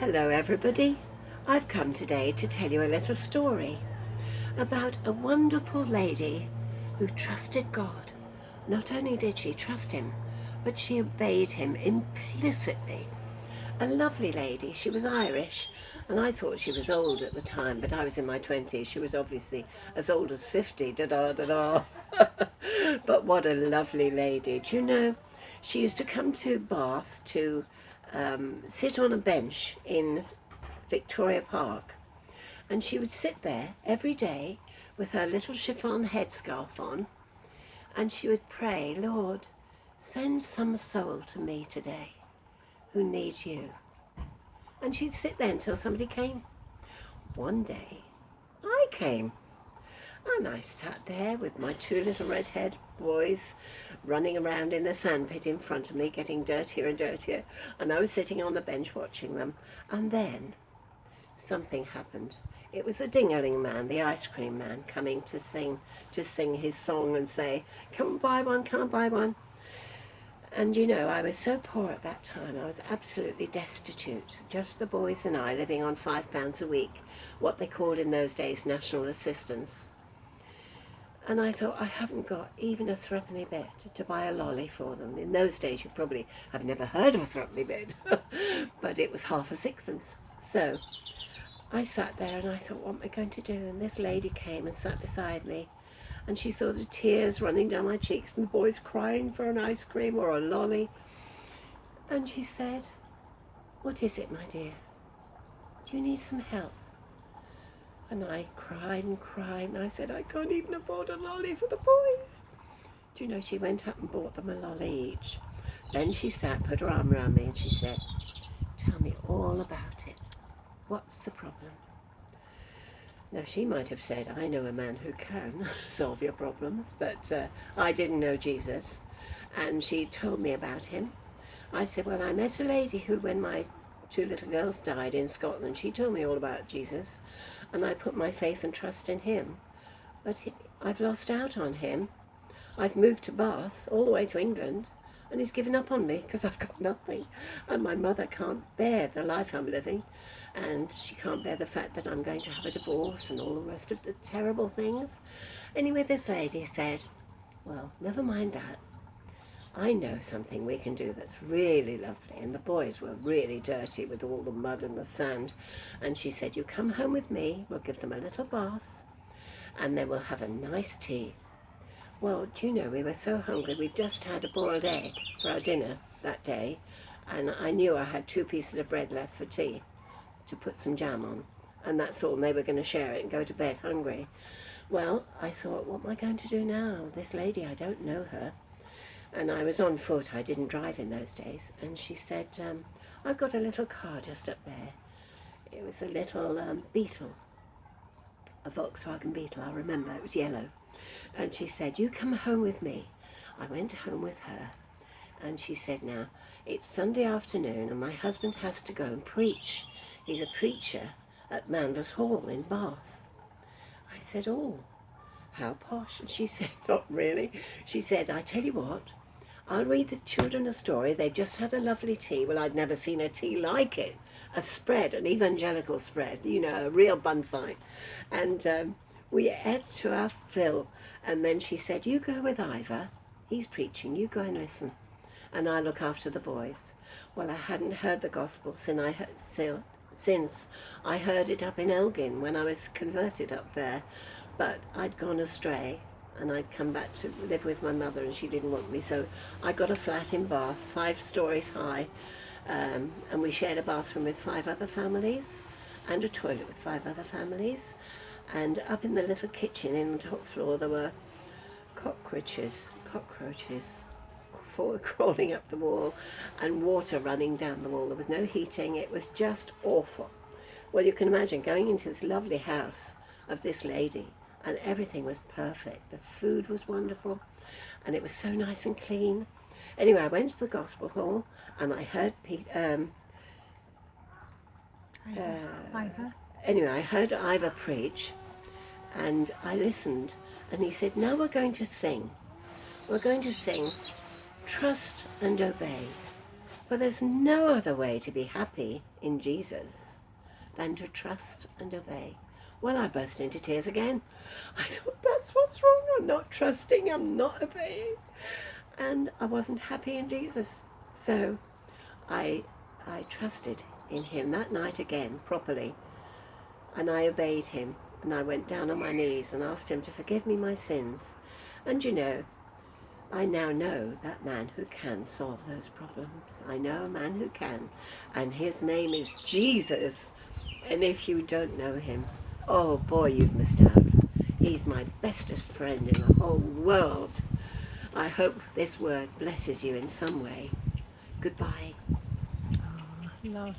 Hello everybody, I've come today to tell you a little story about a wonderful lady who trusted God. Not only did she trust him, but she obeyed him implicitly. A lovely lady, she was Irish, and I thought she was old at the time, but I was in my 20s. She was obviously as old as 50, da-da-da-da. But what a lovely lady. Do you know, she used to come to Bath to sit on a bench in Victoria Park, and she would sit there every day with her little chiffon headscarf on, and she would pray, Lord, send some soul to me today who needs you. And she'd sit there until somebody came. One day, I came. And I sat there with my two little red-haired boys running around in the sandpit in front of me, getting dirtier and dirtier. And I was sitting on the bench watching them. And then something happened. It was the Dingaling man, the ice cream man, coming to sing his song and say, come and buy one, come and buy one. And you know, I was so poor at that time, I was absolutely destitute. Just the boys and I living on £5 a week, what they called in those days national assistance. And I thought, I haven't got even a threepenny bit to buy a lolly for them. In those days, you probably have never heard of a threepenny bit, but it was half a sixpence. So I sat there and I thought, what am I going to do? And this lady came and sat beside me, and she saw the tears running down my cheeks and the boys crying for an ice cream or a lolly. And she said, what is it, my dear? Do you need some help? And I cried and cried, and I said, I can't even afford a lolly for the boys. Do you know, she went up and bought them a lolly each. Then she sat, put her arm around me, and she said, tell me all about it. What's the problem? Now, she might have said, I know a man who can solve your problems, but I didn't know Jesus. And she told me about him. I said, well, I met a lady who, when my two little girls died in Scotland, she told me all about Jesus, and I put my faith and trust in him. But I've lost out on him. I've moved to Bath, all the way to England, and he's given up on me because I've got nothing. And my mother can't bear the life I'm living, and she can't bear the fact that I'm going to have a divorce and all the rest of the terrible things. Anyway, this lady said, well, never mind that. I know something we can do that's really lovely. And the boys were really dirty with all the mud and the sand. And she said, you come home with me, we'll give them a little bath, and then we'll have a nice tea. Well, do you know, we were so hungry. We'd just had a boiled egg for our dinner that day, and I knew I had 2 pieces of bread left for tea to put some jam on. And that's all, and they were going to share it and go to bed hungry. Well, I thought, what am I going to do now? This lady, I don't know her. And I was on foot, I didn't drive in those days. And she said, I've got a little car just up there. It was a little Beetle, a Volkswagen Beetle, I remember, it was yellow. And she said, you come home with me. I went home with her. And she said, now, it's Sunday afternoon and my husband has to go and preach. He's a preacher at Manvers Hall in Bath. I said, oh, how posh. And she said, not really. She said, I tell you what, I'll read the children a story. They've just had a lovely tea. Well, I'd never seen a tea like it. A spread, an evangelical spread, you know, a real bun fight. And we ate to our fill. And then she said, you go with Ivor. He's preaching. You go and listen. And I look after the boys. Well, I hadn't heard the gospel since I heard it up in Elgin when I was converted up there. But I'd gone astray, and I'd come back to live with my mother, and she didn't want me. So I got a flat in Bath, 5 stories high, and we shared a bathroom with 5 other families and a toilet with 5 other families. And up in the little kitchen in the top floor there were cockroaches crawling up the wall and water running down the wall. There was no heating. It was just awful. Well, you can imagine going into this lovely house of this lady, and everything was perfect. The food was wonderful, and it was so nice and clean. Anyway, I went to the gospel hall, and I heard I heard Ivor preach, and I listened, and he said, now we're going to sing. We're going to sing Trust and Obey. For there's no other way to be happy in Jesus than to trust and obey. Well, I burst into tears again. I thought, that's what's wrong. I'm not trusting, I'm not obeying. And I wasn't happy in Jesus. So I trusted in him that night again, properly. And I obeyed him. And I went down on my knees and asked him to forgive me my sins. And you know, I now know that man who can solve those problems. I know a man who can. And his name is Jesus. And if you don't know him, oh boy, you've missed out. He's my bestest friend in the whole world. I hope this word blesses you in some way. Goodbye. Lovely.